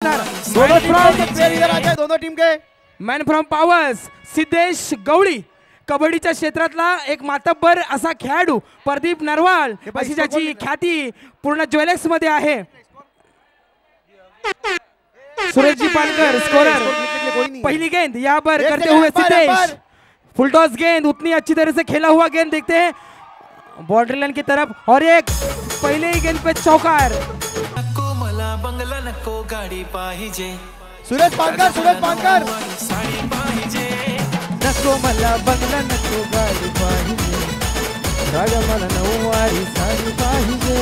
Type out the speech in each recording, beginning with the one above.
असणार। दोनों टीम के मॅन फ्रॉम पावर्स सिद्धेश गवळी, कबड्डीच्या क्षेत्रातला एक मातब्बर असा खेळाडू प्रदीप नरवाल, अशी ज्याची ख्याती पूर्ण ज्वेलर्स मध्ये आहे। सुरेशजी पालकर स्कोरर, पहली गेंद यहाँ पर करते हुए सिद्धेश, फुल टॉस गेंद उतनी अच्छी तरह से खेला हुआ गेंद देखते हैं बाउंड्री लाइन की तरफ और एक पहले ही गेंद पे चौकार। सुरेश पानकर नको मला बंगला नको गाडी पाहिजे, राजा मला नऊवारी साडी पाहिजे।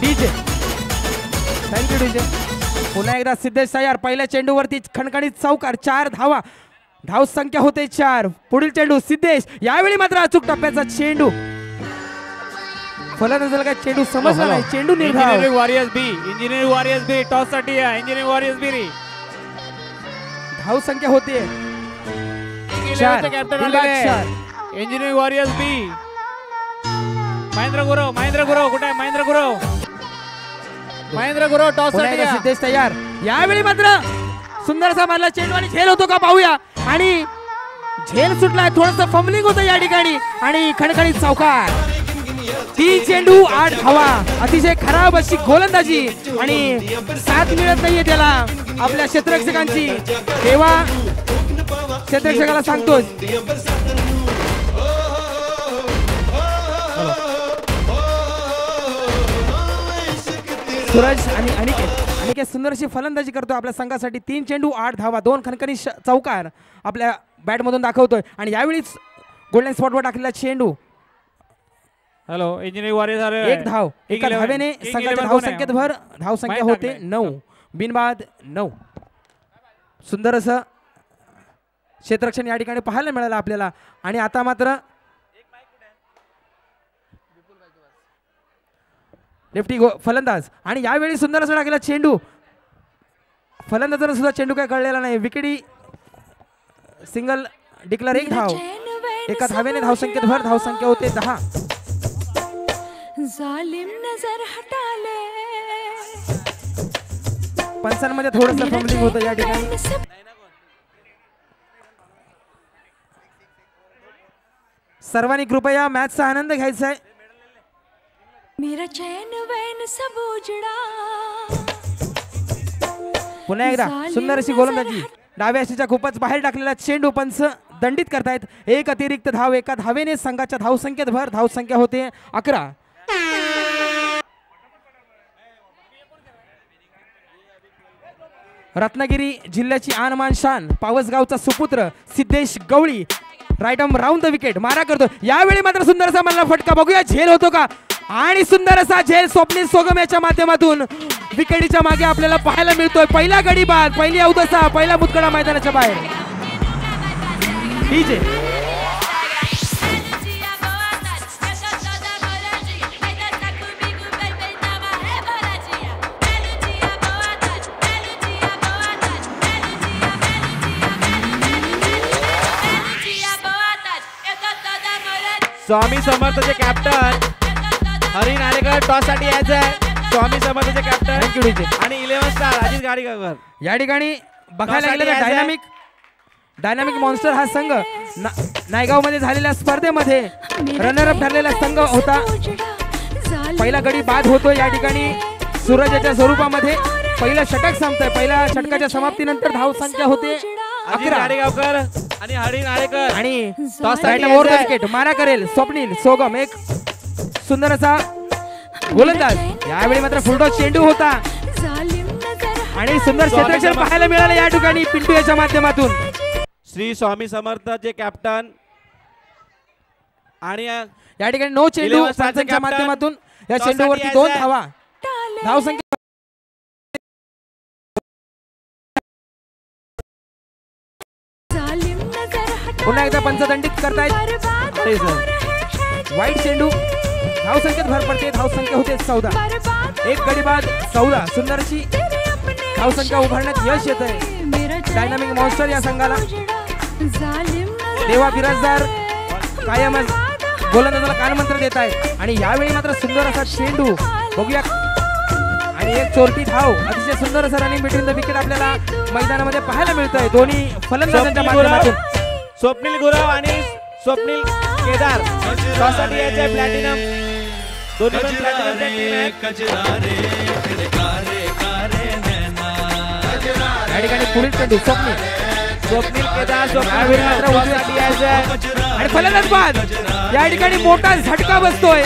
DJ thank you DJ. पुन्हा एकदा सिद्धेश तयार, पहिल्या चेंडूवरती खणखणीत चौकार, 4 धावा, धाव संख्या होते 4। पुढील चेंडू सिद्धेश, यावेळी मात्र अचूक टप्प्याचा चेंडू, फलंदाजाला काय चेंडू समजला नाही, चेंडू निर्धाव। इंजिनियरिंग वॉरियर्स बी टॉस साठी आहे। इंजिनियरिंग वॉरियर्स बी धाव संख्या होते 4। इंजिनियरिंग वॉरियर्स बी महेंद्र गुरव कुठे आहे? महेंद्र गुरव टॉस साठी आहे। सिद्धेश तयार, यावेळी मात्र सुंदरसा मारला चेंडू आणि झेल होतो का पाहूया, आणि झेल सुटलाय, थोडंसं फंबलिंग होतं या ठिकाणी आणि खणखणीत चौकार। 3 चेंडू 8 धावा, अतिशय खराब अशी गोलंदाजी आणि साथ मिळत नाहीये त्याला आपल्या क्षेत्ररक्षकांची, तेव्हा क्षेत्ररक्षकाला सांगतोय सूरज आणि अनिकेत सुंदर अशी फलंदाजी करतोय आपल्या संघासाठी। 3 चेंडू 8 धावा, 2 खणखणी चौकार आपल्या बॅट मधून दाखवतोय आणि यावेळीच गोल्डन स्पॉटवर टाकलेला चेंडू। हॅलो इंजिनियरिंग वॉरियर्स आले, 1 धाव, एका धावेने संघाच्या धाव संख्येत भर, धाव संख्या होते 9, बिनबाद 9। सुंदर असं क्षेत्ररक्षण या ठिकाणी पाहायला मिळालं आपल्याला आणि आता मात्र लेफ्टी फलंदाज आणि यावेळी सुंदर असा टाकलेला चेंडू, फलंदाजाने सुद्धा चेंडू काय कळलेला नाही, विकेटी सिंगल डिक्लेअर, 1 धाव, एका धावेने धाव संख्येत भर, धाव संख्या होते 10। जालिम नजर हटा ले, पंचांमध्ये थोडंसं फंबलिंग होतं या ठिकाणी। सर्वांनी कृपया मॅचचा आनंद घ्यायचा आहे। मेरा चैन वैन सब उजड़ा, पुन्हा एकदा सुंदर अशी गोलंदाजी, डाव्या हाताच्या खूपच बाहेर टाकलेला चेंडू पंच दंडित करतायत। 1 अतिरिक्त धाव, एका धावेने संघाच्या धाव संख्येत भर, धाव संख्या होते 11। रत्नागिरी जिल्ह्याची आनमान शान, पावसगावचा सुपुत्र Siddhesh Gawali, right arm round the wicket मारा करतो, यावेळी मात्र सुंदर असा मला फटका, बघूया झेल होतो का, आणि सुंदर असा झेल स्वप्नील सोगम याच्या माध्यमातून विकेटीच्या मागे आपल्याला पाहायला मिळतोय। पहिला गडी बाद, पहिली अवदसा, पहिला मुतकडा मैदानाच्या बाहेर। डीजे स्वामी समर्थचे कॅप्टन हरी नारेकर टॉस साठी यायचं आहे। स्वामी समर्थचे कॅप्टन थँक्यू डीजे आणि 11 स्टार अजित गाडीकर या ठिकाणी बघायला गेलं डायनामिक मॉन्स्टर हा संघ नायगाव मध्ये झालेल्या स्पर्धेमध्ये रनर अप ठरलेला संघ होता। पहिला गडी बाद होतो या ठिकाणी सूरजाच्या स्वरूपामध्ये, पहिला षटक संपतंय, पहिल्या षटकाच्या समाप्तीनंतर धाव संख्या होते 11। गाडीगावकर आणि हरी नारेकर आणि toss right over the wicket मारा करेल स्वप्नील सोगम, एक सुंदर असा गोलंदाज, यावेळी मात्र फुलटॉस चेंडू होता आणि सुंदर क्षेत्ररक्षण पाहायला मिळालं या ठिकाणी पिंटू याच्या माध्यमातून। श्री स्वामी समर्थचे कॅप्टन आणि या ठिकाणी 9 चेंडू पंचांच्या माध्यमातून, या चेंडूवरती 2 धावा, धाव संख्या पुन्हा एकदा पंचदंडित करतायत। वाईट चेंडू, धाव संख्येत भर पडते, धाव संख्या होते 14। एक गडी बाद 14, सुंदरची धाव संख्या उभारण्यात यश येत आहे डायनामिक मॉन्स्टर या संघाला। देवा बिराजदार कायमच गोलंदाजाला कानमंत्र देत आहेत आणि यावेळी मात्र सुंदर असा चेंडू बघूया, आणि एक चोरटी धाव. अतिशय सुंदर असं रनिंग बिटवीन द विकेट आपल्याला मैदानामध्ये पाहायला मिळतंय दोन्ही फलंदाजांच्या माध्यमातून. स्वप्नील गुरव आणि स्वप्नील केदार टॉससाठी यायचे प्लॅटिनम. दोन्ही पण प्लॅटिनमच्या टीम आहेत. या ठिकाणी पुढील चेंडू स्वप्नील केदार टॉससाठी यायचे आणि फलंदाज बाद. या ठिकाणी मोठा झटका बसतोय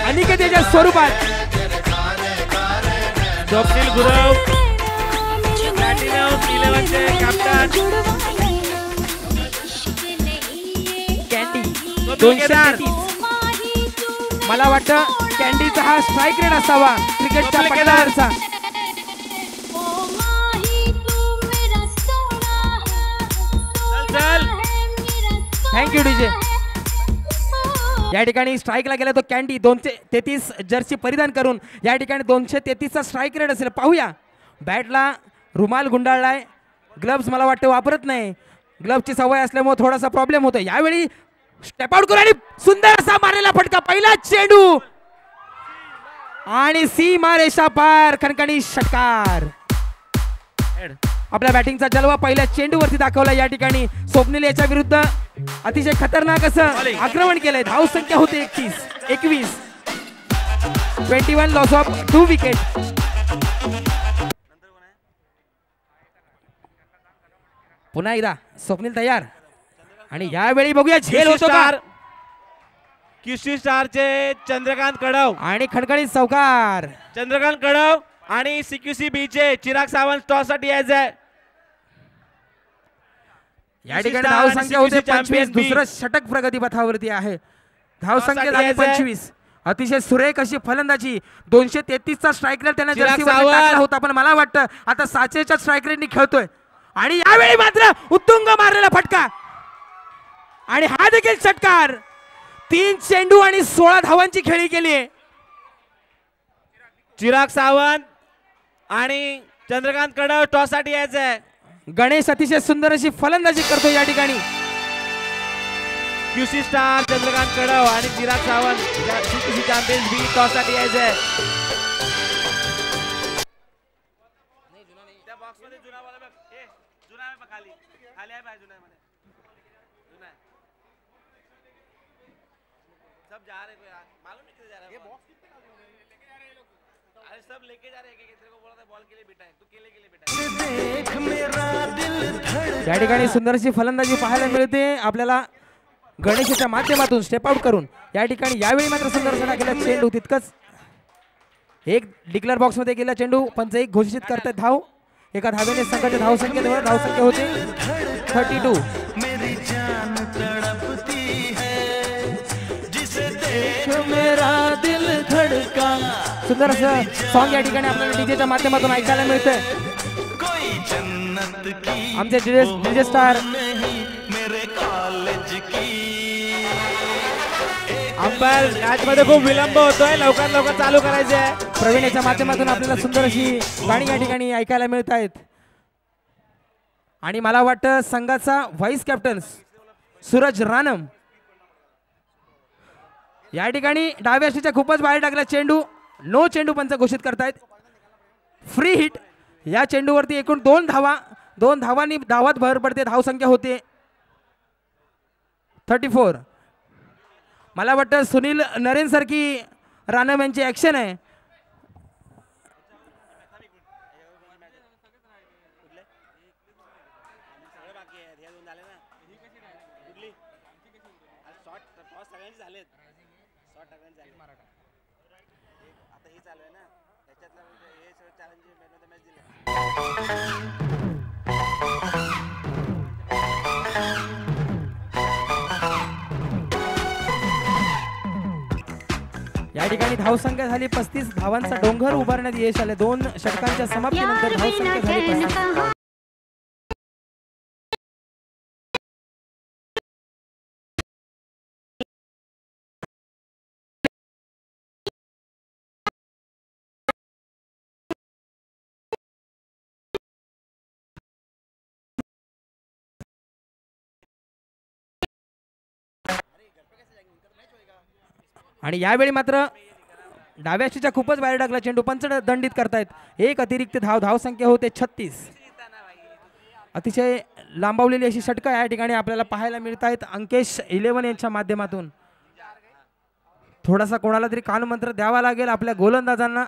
अनिकेतेच्या स्वरूपात. स्वप्नील गुरव प्लॅटिनम 11 चे कॅप्टन. कॅन्डी स्वप्नील केदार 233. मला वाटतं कॅन्डीचा हा स्ट्राईक रेट असावा क्रिकेटच्या स्वप्नील केदार. पटलावरचा. चल थँक्यू डीजे. या ठिकाणी स्ट्राईकला गेला तो कॅन्डी 233 जर्सी परिधान करून. या ठिकाणी 233चा स्ट्राईक रेट असेल. पाहूया. बॅटला रुमाल गुंडाळलाय. ग्लव्स मला वाटतं वापरत नाही. ग्लव्सची सवय असल्यामुळे थोडासा प्रॉब्लेम होतो. यावेळी स्टेप आउट करून आणि सुंदर असा मारलेला फटका. पहिला चेंडू आणि सीमा रेषा पार. खणखणी षटकार. आपल्या बॅटिंगचा जलवा पहिल्या चेंडूवरती दाखवला. या ठिकाणी स्वप्नील याच्या विरुद्ध अतिशय खतरनाक असं आक्रमण केलंय. धाव संख्या होते 21. 21 लॉस ऑफ 2 विकेट. पुन्हा एकदा स्वप्नील तयार आणि यावेळी बघूया झेल होतो का. क्यूसी स्टारचे चंद्रकांत कडव आणि खणखणीत चौकार. चंद्रकांत कडव आणि सीक्यूसी बी चे चिराग सावंत टॉस साठी यायचंय. या ठिकाणी धाव संख्या होते 25. दुसरं षटक प्रगतीपथावरती आहे. धाव संख्या झाली 25. अतिशय सुरेख अशी फलंदाजी. 233चा स्ट्राईक रेट त्याने जर्सीवर टाकला होता पण मला वाटतं आता 700च्या स्ट्राईक रेटनी खेळतोय. आणि यावेळी मात्र उत्तुंग मारलेला फटका आणि हा देखील षटकार. 3 चेंडू आणि 16 धावांची खेळी केली. चिराग सावंत आणि चंद्रकांत कडव टॉस साठी यायचंय. गणेश अतिशय सुंदर अशी फलंदाजी करतो या ठिकाणी. क्यूसी स्टार चंद्रकांत कडव आणि चिराग सावंत सीक्यूसी चॅम्पियन्स बी टॉस साठी यायचंय. त्या बॉक्स मध्ये जुना वाला बघ. ए जुना आहे बघ खाली. खाली आहे भाई जुना मध्ये. जुना है. सब जा रहे को यार. मालूम नहीं किधर जा रहा है. ये बॉक्स कितने का लेके जा रहे हैं ये लोग. अरे सब लेके जा रहे हैं. तेरे को बोला था बॉल के लिए बेटा है. तू केले के लिए बेटा है. या ठिकाणी सुंदरशी फलंदाजी पाहायला मिळते आपल्याला गणेशच्या माध्यमातून स्टेप आउट करून. या ठिकाणी यावेळी मात्र सुंदर सडा केला चेंडू. तितकंच एक डिक्लेअर बॉक्स मध्ये गेला चेंडू. पंच एक घोषित करतात धाव. एका धावेने संघाच्या धाव संख्येवर धाव संख्या होते 32. मेरा दिल धडका. सुंदर असं सॉन्ग या ठिकाणी आपल्याला डीजेच्या माध्यमातून ऐकायला मिळतंय. आमचे डीजे स्टार अंपायर मॅच मध्ये खूप विलंब होतोय. लवकर लवकर चालू करायचे आहे. प्रवीण याच्या माध्यमातून आपल्याला सुंदर अशी गाणी या ठिकाणी ऐकायला मिळत आहेत. आणि मला वाटतं संघाचा व्हाईस कॅप्टन सूरज रानम या ठिकाणी डाव्या अष्टीच्या खूपच बाहेर टाकला चेंडू. नो चेंडू पंच घोषित करतायत. Free hit. या चेंडूवरती एकूण 2 धावा. 2 धावांनी धावात भर पडते. धाव संख्या होते 34. मला वाटतं सुनील नरेन सारखी रानम यांची ऍक्शन आहे. या ठिकाणी धावसंख्या झाली 35. धावांचा डोंगर उभारण्यात यश आले. 2 षटकांच्या समाप्तीनंतर धावसंख्या झाली 35. आणि यावेळी मात्र डाव्याशीच्या खूपच बाहेर टाकला चेंडू. पंच दंडित करतायत. एक अतिरिक्त धावसंख्या होते 36. अतिशय लांबवलेली अशी षटकं या ठिकाणी आपल्याला पाहायला मिळत आहेत अंकेश 11 यांच्या माध्यमातून. थोडासा कोणाला तरी कानमंत्र द्यावा लागेल आपल्या गोलंदाजांना.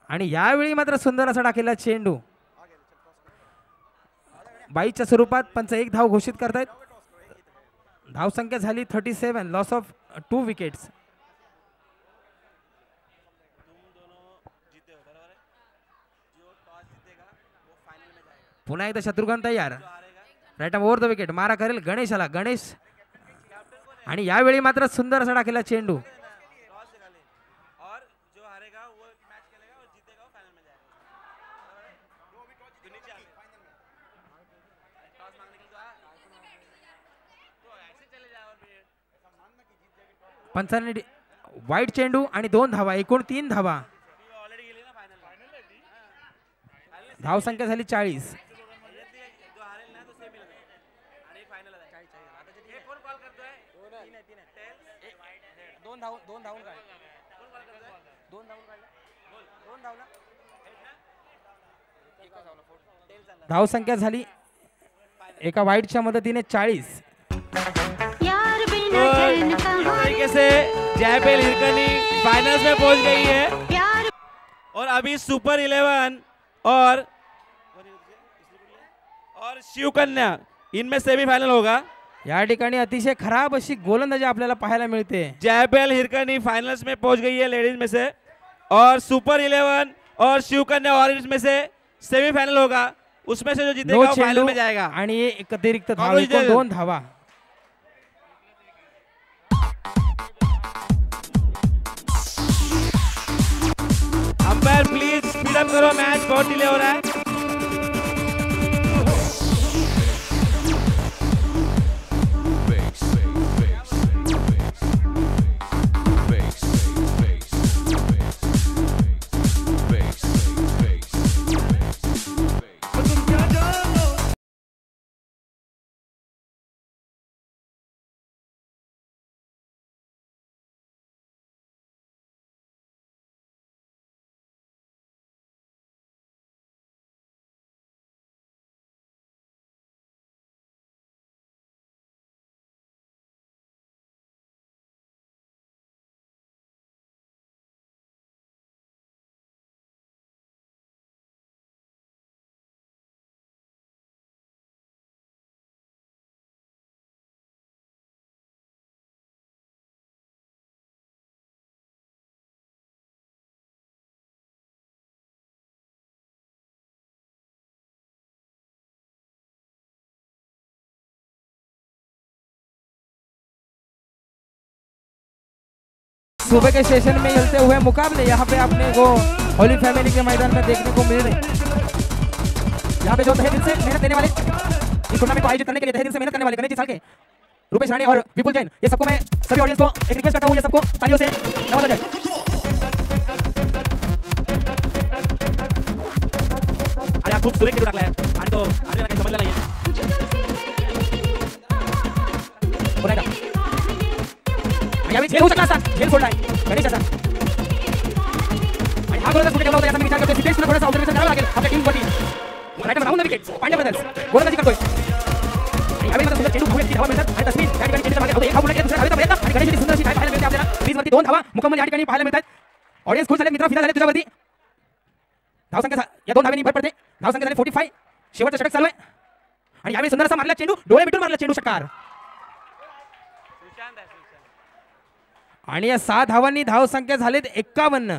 आणि यावेळी मात्र सुंदर असा टाकलेला चेंडू. बाईच्या स्वरूपात पंच एक धाव घोषित करतायत. धावसंख्या झाली 37. Loss of 2 wickets. पुन्हा एकदा शत्रुघ्न तयार. Right over the wicket. मारा करेल गणेशाला. गणेश आणि यावेळी मात्र सुंदर असा टाकलेला चेंडू. पंचांनी वाईट चेंडू आणि 2 धावा. एकूण 3 धावा. धावसंख्या झाली 40. धावसंख्या झाली एका वाईटच्या मदतीने 40. तरीके से जयपेल हिरकनी फाइनल्स में पहुंच गई है और अभी सुपर 11 और शिवकन्या इनमें सेमीफाइनल होगा. या ठिकाणी अतिशय खराब अशी गोलंदाजी आपल्याला पाहायला मिळते. जयपेल हिरकनी फाइनल्स में पहुंच गई है लेडीज में से और सुपर 11 और शिवकन्या ऑरेंज में से सेमीफाइनल होगा. उसमें से जो जीतेगा वो फाइनल में जाएगा. आणि एक अतिरिक्त धाव. एकूण 2 धावा. अंपायर प्लीज स्पीड अप करो. मैच बहुत डिले हो रहा है. सुबह के सेशन में चलते हुए मुकाबले यहाँ पे आपने को होली फैमिली के मैदान में देखने को मिल रहे. यहाँ पे जो तहे दिल से मेहनत देने वाले इस टूर्नामेंट को आयोजित करने के लिए तहे दिल से मेहनत करने वाले गणेश जी सालके, रुपेश राणे और विपुल जैन, ये सबको मैं सभी ऑडियंस को एक रिक्वेस्ट करता हूँ, ये सबको तालियों से नवाजा जाए. अरे खूप सुरेख टाकला आहे आणि तो आधी काही समजला नाहीये. यावेळी झेल होऊ शकला असता. झेल सोडलाय गणेशाचा. आणि हा गोलंदाज कुठे ठेवला होता याचा मी विचार करतोय. सिद्धेशला थोडासा ऑब्झर्वेशन करावं लागेल आपल्या टीमवरती. Right round the wicket. Pandya brothers गोलंदाजी करतोय. आणि यावेळी मात्र सुंदर चेंडू धावण्याची धावा मिळतात. आणि तस्वीर या ठिकाणी चेंडूच्या मागे होते. एक धाव पुन्हा दुसऱ्या धावेचा प्रयत्न आणि गणेशची सुंदर अशी धाव पाहायला मिळते आपल्याला. क्रीजवरती 2 धावा मुकम्मल या ठिकाणी पाहायला मिळतात. ऑडियन्स खुश झाले. मित्र फिदा झाले तुझ्यावरती. धावसंख्या या 2 धावेंनी भर पडते. धावसंख्या झाली 45. शेवटचा षटक चालू आहे. आणि यावेळी सुंदर असा मारला चेंडू. डोळे मिटून मारला चेंडू. षटकार. आणि या 6 धावांनी धावसंख्या झालीत 51.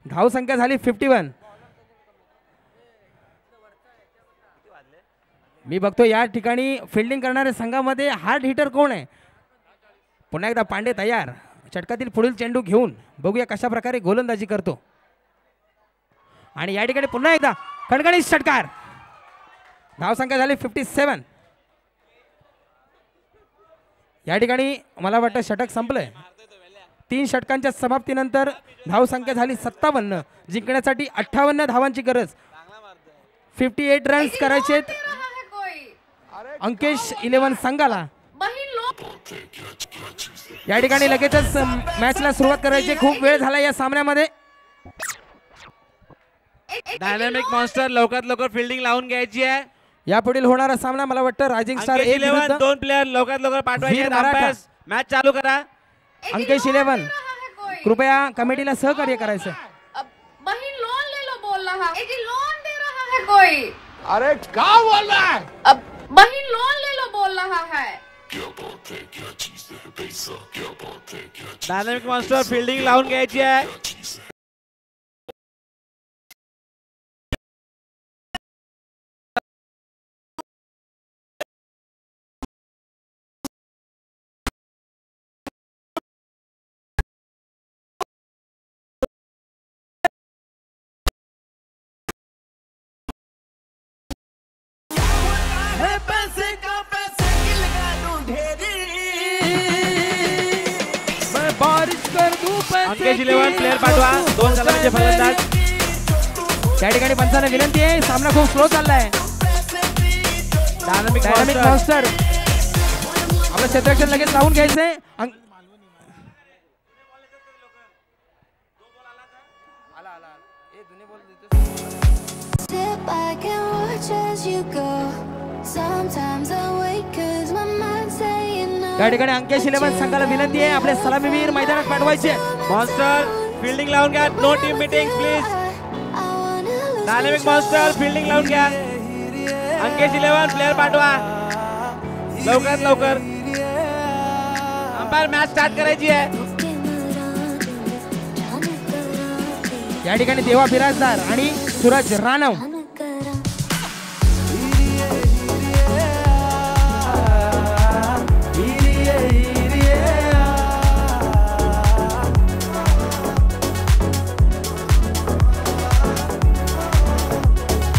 धावसंख्या झाली 51. मी बघतो या ठिकाणी फिल्डिंग करणाऱ्या संघामध्ये हार्ड हिटर कोण आहे. पुन्हा एकदा पांडे तयार. षटकातील पुढील चेंडू घेऊन बघूया कशा प्रकारे गोलंदाजी करतो. आणि या ठिकाणी पुन्हा एकदा खणखणीत षटकार. धावसंख्या झाली 57. या ठिकाणी मला वाटतं षटक संपलंय. 3 षटकांच्या समाप्तीनंतर धावसंख्या झाली 57. जिंकण्यासाठी 58 धावांची गरज. 58 रन्स करायचे. अंकेश 11 संघाला. या ठिकाणी लगेचच मॅचला सुरुवात करायची. खूप वेळ झाला या सामन्यामध्ये. डायनामिक मॉन्स्टर लवकरात लवकर फिल्डिंग लावून घ्यायची आहे. यापुढील होणारा सामना मला वाटतं रायझिंग स्टार 1 विरुद्ध दोन प्लेयर लवकरात लवकर पाठवायचे. वीर मराठा. मॅच चालू करा. अंकेश 11 कृपया कमिटीला सहकार्य करायचं. बहन लोन ले लो बोल रहा है, जी लोन दे रहा है कोई. अरे क्या बोल रहा है? अब बहन लोन ले लो बोल रहा है. डायनामिक मॉन्स्टर फिल्डिंग लावून घ्यायची आहे. अंकेश 11 प्लेयर पाठवा. 2 सलामीचे फलंदाज. त्या ठिकाणी पंचांना विनंती आहे. सामना खूप स्लो चाललाय. डायनामिक मॉन्स्टर आपलं क्षेत्ररक्षण लगेच लावून घ्यायचंय. Step back and watch as you go. Sometimes I wait 'cause my mind's saying no. या ठिकाणी अंकेश 11 संघाला विनंती आहे आपले सलामीवीर मैदानात पाठवायचे. मॉन्स्टर फिल्डिंग लावून घ्या. No team meeting please. Dynamic monster fielding लावून घ्या. अंकेश 11 प्लेयर पाठवा लवकरात लवकर. अंपायर मॅच स्टार्ट करायची आहे. या ठिकाणी देवा बिराजदार आणि सूरज राणव.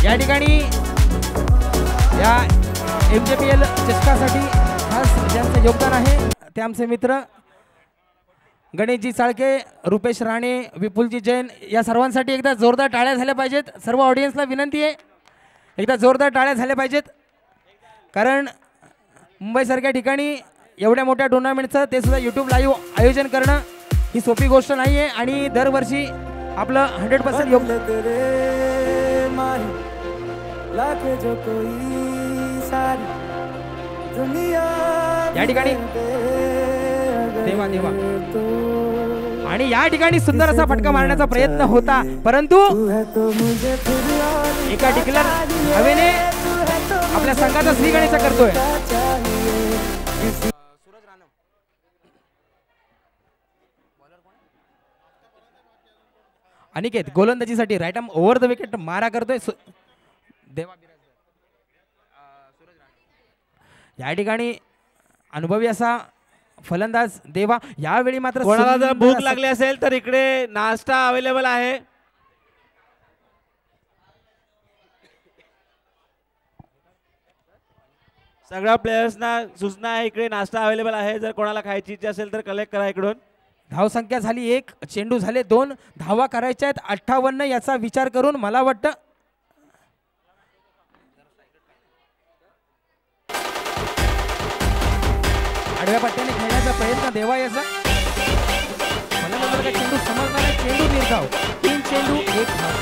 या ठिकाणी या MJPL चषकासाठी खास ज्यांचं योगदान आहे ते आमचे मित्र गणेशजी चाळके, रुपेश राणे, विपुलजी जैन या सर्वांसाठी एकदा जोरदार टाळ्या झाल्या पाहिजेत. सर्व ऑडियन्सला विनंती आहे एकदा जोरदार टाळ्या झाल्या पाहिजेत. कारण मुंबईसारख्या ठिकाणी एवढ्या मोठ्या टुर्नामेंटचं ते सुद्धा YouTube लाईव्ह आयोजन करणं ही सोपी गोष्ट नाही आहे. आणि दरवर्षी आपलं 100% योगदान. या ठिकाणी देवा देवा आणि या ठिकाणी सुंदर असा फटका मारण्याचा प्रयत्न होता परंतु एका डिक्लर हवेने आपल्या संघाचा श्रीगणेशा करतोय. अनिकेत गोलंदाजीसाठी right arm over the wicket मारा करतोय. देवा या ठिकाणी अनुभवी असा फलंदाज देवा. यावेळी मात्र कोणाला जर भूक लागली असेल तर इकडे नाश्ता अवेलेबल आहे. सगळ्या प्लेयर्सना सूचना आहे इकडे नाश्ता अवेलेबल आहे. जर कोणाला खायची इच्छा असेल तर कलेक्ट करा इकडून. धावसंख्या झाली 1, चेंडू झाले 2, धावा करायच्या आहेत 58. याचा विचार करून मला वाटतं आडव्या पट्ट्याने खेळण्याचा प्रयत्न देवा याचा. मला नंतर काय चेंडू समजणार नाही. चेंडू निर्धाव 3 चेंडू 1 धाव.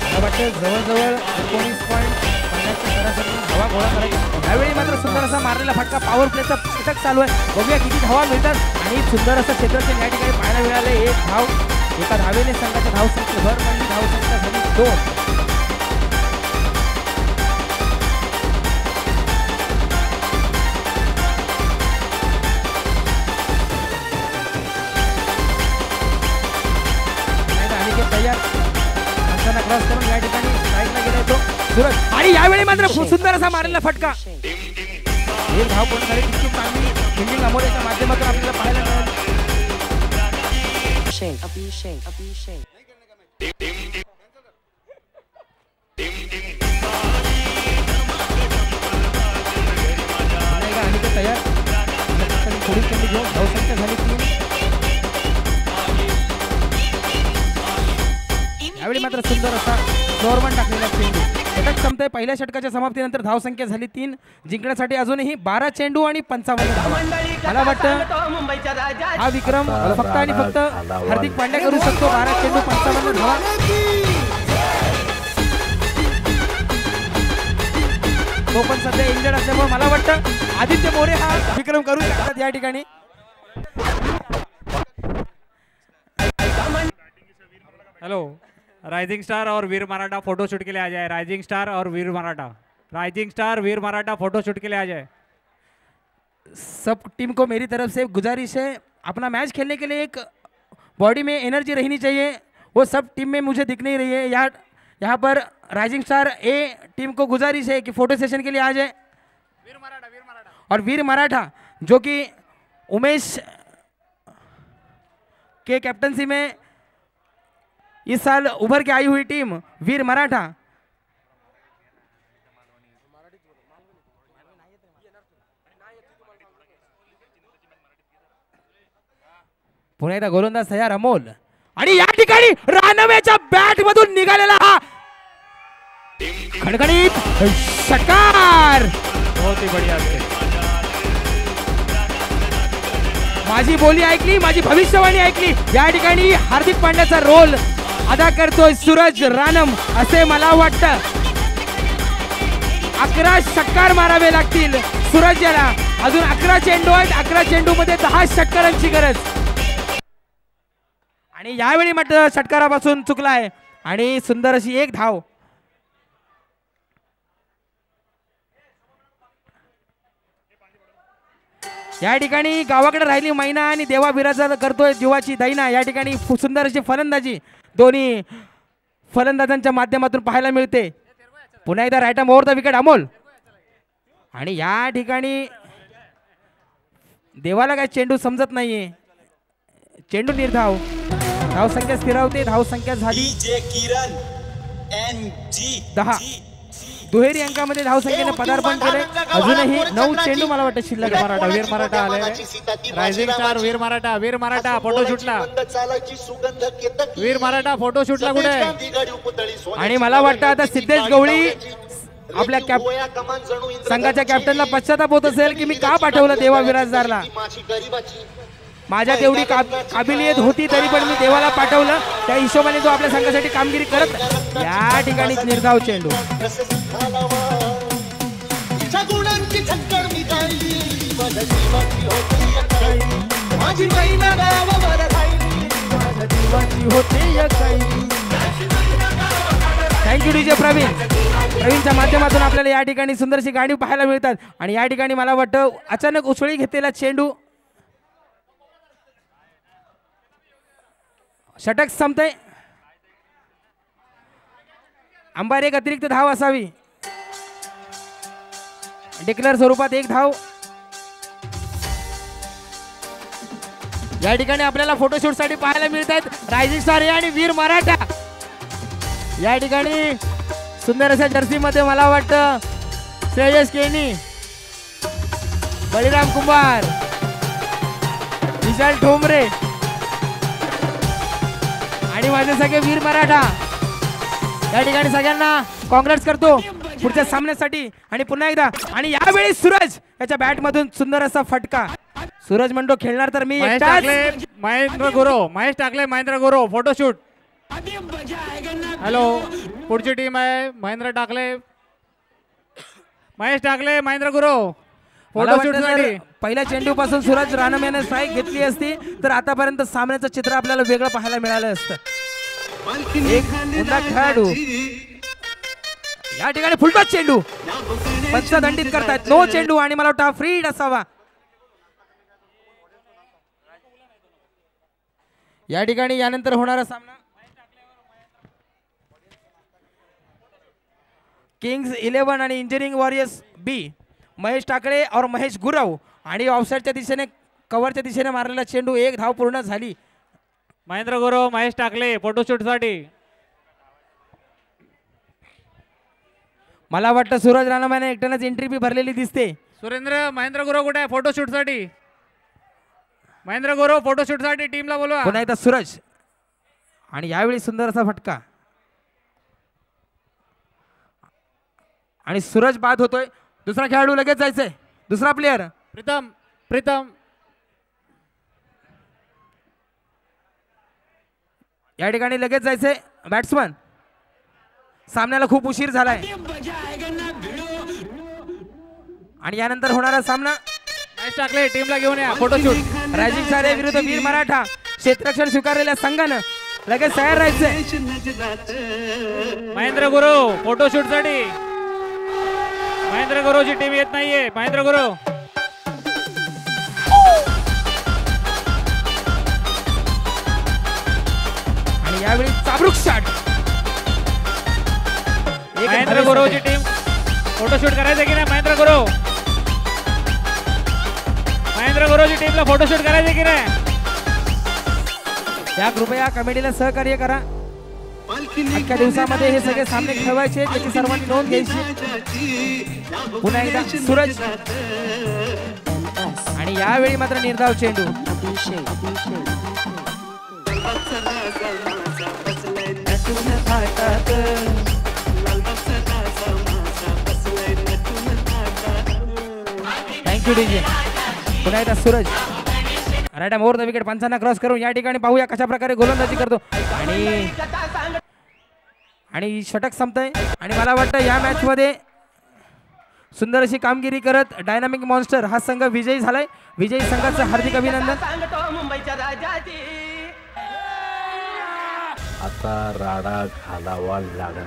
मला वाटतं जवळजवळ 19.50 सरासरी धावा गोळा करायची. यावेळी मात्र सुंदर असा मारलेला फटका पॉवर प्लेचा षटक चालू आहे. बघूया किती धावा मिळतात आणि सुंदर असं क्षेत्ररक्षण या ठिकाणी पाहायला मिळाले. 1 धाव. एका धावेने संघाच्या धावसंख्या भर पडली. धावसंख्या झाली 2. अनिकेत तयार माणसांना क्रॉस करून या ठिकाणी साईडला गेला तो सूरज. आणि यावेळी मात्र सुंदर असा मारलेला फटका. 1 धाव पूर्ण झाली. तितकी चांगली फिल्डिंग अमोरेच्या माध्यमातून आपल्याला पाहायला मिळाली. अनिकेत तयार थोडी चेंडू घेऊन धावसंख्या झाली 3. यावेळी मात्र सुंदर असा नॉर्मल टाकलेला चेंडू. षटक संपते. पहिल्या षटकाच्या समाप्तीनंतर धावसंख्या झाली 3. जिंकण्यासाठी अजूनही 12 चेंडू आणि 55 धावा. मला वाटतं हा विक्रम फक्त आणि फक्त हार्दिक पांड्या करू शकतो. 12 चेंडू 55 धावा. तो पण सध्या इंजर्ड असल्यामुळे मला वाटतं आदित्य मोरे हा विक्रम करू शकतात या ठिकाणी. हेलो, राइजिंग स्टार और वीर मराठा फोटो शूट के लिए आ जाए. राइजिंग स्टार और वीर मराठा, राइजिंग स्टार वीर मराठा फोटो शूट के लिए आ जाए. सब टीम को मेरी तरफ से गुजारिश है, अपना मैच खेलने के लिए एक बॉडी में एनर्जी रहनी चाहिए. वो सब टीम में मुझे दिख नहीं रही है. यहाँ पर राइजिंग स्टार ए टीम को गुजारिश है कि फोटो सेशन के लिए आ जाए. और वीर मराठा जो कि उमेश के कैप्टनसी में इस साल उभर के आई हुई टीम वीर मराठा. पुन्हा एकदा गोलंदाज तयार अमोल. आणि या ठिकाणी रानवेच्या बॅट मधून निघालेला हा खणखणीत षटकार. बहुत ही बढ़िया. माझी बोली ऐकली, माझी भविष्यवाणी ऐकली. या ठिकाणी हार्दिक पांड्याचा रोल अदा करतोय सूरज रानम असे मला वाटतं. 11 षटकार मारावे लागतील सूरज याला. अजून 11 चेंडू आहेत. 11 चेंडू मध्ये 10 षटकारांची गरज. आणि यावेळी मात्र षटकारापासून चुकलाय आणि सुंदर अशी एक धाव. या ठिकाणी गावाकडे राहिली मैना आणि देवा बिराजा करतोय जीवाची दैना. या ठिकाणी सुंदर अशी फलंदाजी दोन्ही फलंदाजांच्या माध्यमातून पाहायला मिळते. पुन्हा एकदा right arm over the wicket Amol. आणि या ठिकाणी देवाला काय चेंडू समजत नाहीये. चेंडू निर्धाव. धावसंख्या स्थिरावते. धावसंख्या झाली 10. दुहेरी अंकामध्ये धावसंख्येने पदार्पण केले. अजूनही 9 चेंडू मला वाटतं शिल्लक. मराठा वीर मराठा आले. राइजिंग स्टार वीर मराठा. वीर मराठा फोटो शूटला. वीर मराठा फोटो शूटला कुठे. आणि मला वाटतं आता सिद्धेश गवळी आपल्या संघाच्या कॅप्टनला पश्चाताप होत असेल की मी का पाठवलं देवा विराजदारला. माझ्यात एवढी काबिलियत होती तरी पण मी देवाला पाठवलं. त्या हिशोबाने तो आपल्या संघासाठी कामगिरी करत. या ठिकाणी निर्धाव चेंडू. Thank you DJ Pravin. प्रवीणच्या माध्यमातून आपल्याला या ठिकाणी सुंदरशी गाडी पाहायला मिळतात. आणि या ठिकाणी मला वाटतं अचानक उसळी घेतलेला चेंडू. षटक संपते. अंबार एक अतिरिक्त धाव असावी. डिक्लेअर स्वरूपात 1 धाव. या ठिकाणी आपल्याला फोटोशूट साठी पाहायला मिळतात रायझिंग स्टार आणि वीर मराठा. या ठिकाणी सुंदर अशा जर्सी मध्ये मला वाटतं श्रेयस केनी, बळीराम कुंभार, विशाल ठोंबरे आणि माझे सगळे वीर मराठा. या ठिकाणी सगळ्यांना काँग्रेट्स करतो पुढच्या सामन्यासाठी. आणि पुन्हा एकदा आणि यावेळी सूरज याच्या बॅट मधून सुंदर असा फटका. सूरज म्हणतो खेळणार तर मी. महेंद्र गुरव. महेश टाकले Mahendra Gurav photo shoot. Hello, पुढची टीम आहे महेंद्र टाकले. महेश टाकले महेंद्र गुरव फोटो शूट साठी. पहिल्या चेंडू पासून सूरज रानम याने स्ट्राईक घेतली असती तर आतापर्यंत सामन्याचं चित्र आपल्याला वेगळं पाहायला मिळालं असतं. एक पुन्हा खेळाडू या ठिकाणी फुलटॉस चेंडू पंच दंडित करतायत. 9 चेंडू आणि मला वाटतं फ्रीड असावा. या ठिकाणी यानंतर होणारा सामना किंग्स 11 आणि इंजिनिअरिंग वॉरियर्स बी. महेश टाकळे और महेश गुरव आणि ऑफसाइडच्या दिशेने कव्हरच्या दिशेने मारलेला चेंडू. 1 धाव पूर्ण झाली. महेंद्र गुरव महेश टाकले फोटोशूट साठी. मला वाटतं सूरज राणा याने एकट्यानेच एंट्री बी भरलेली दिसते. सुरेंद्र महेंद्र गुरव कुठे आहे फोटोशूट साठी. महेंद्र गुरव फोटोशूट साठी टीमला बोलवा. पुन्हा एकदा सूरज आणि यावेळी सुंदर असा फटका. आणि सूरज बाद होतोय. दुसरा खेळाडू लगेच जायचंय. दुसरा प्लेयर प्रीतम या ठिकाणी लगेच जायचंय. बॅट्समन सामन्याला खूप उशीर झालाय आणि यानंतर होणारा सामना मॅच टाकले. टीमला घेऊन या फोटोशूट. राजीव सारे विरुद्ध वीर मराठा. क्षेत्ररक्षण स्वीकारलेल्या संघानं लगेच तयार राहायचंय. महेंद्र गुरु फोटोशूट साठी. महेंद्र गुरुची टीम येत नाहीये. महेंद्र गुरु आणि यावेळी चाबरूक शॉट. महेंद्र गुरुची टीम फोटोशूट करायचं की नाही? महेंद्र गुरुची टीमला फोटोशूट करायचं की नाही? त्या कृपया कमिटीला सहकार्य करा. अख्ख्या दिवसामध्ये हे सगळे सामने खेळवायचे. त्याची सर्वांनी नोंद घ्यायची. पुन्हा एकदा सूरज आणि यावेळी मात्र निर्धाव चेंडू. Thank you DJ. पुन्हा एकदा Suraj right over the wicket. पंचांना क्रॉस करून या ठिकाणी पाहूया कशा प्रकारे गोलंदाजी करतो. आणि षटक संपतंय. आणि मला वाटतं या मॅच मध्ये सुंदर अशी कामगिरी करत डायनामिक मॉन्स्टर हा संघ विजयी झालाय. विजयी संघाचं हार्दिक अभिनंदन. आता राडा घालावा लागणार.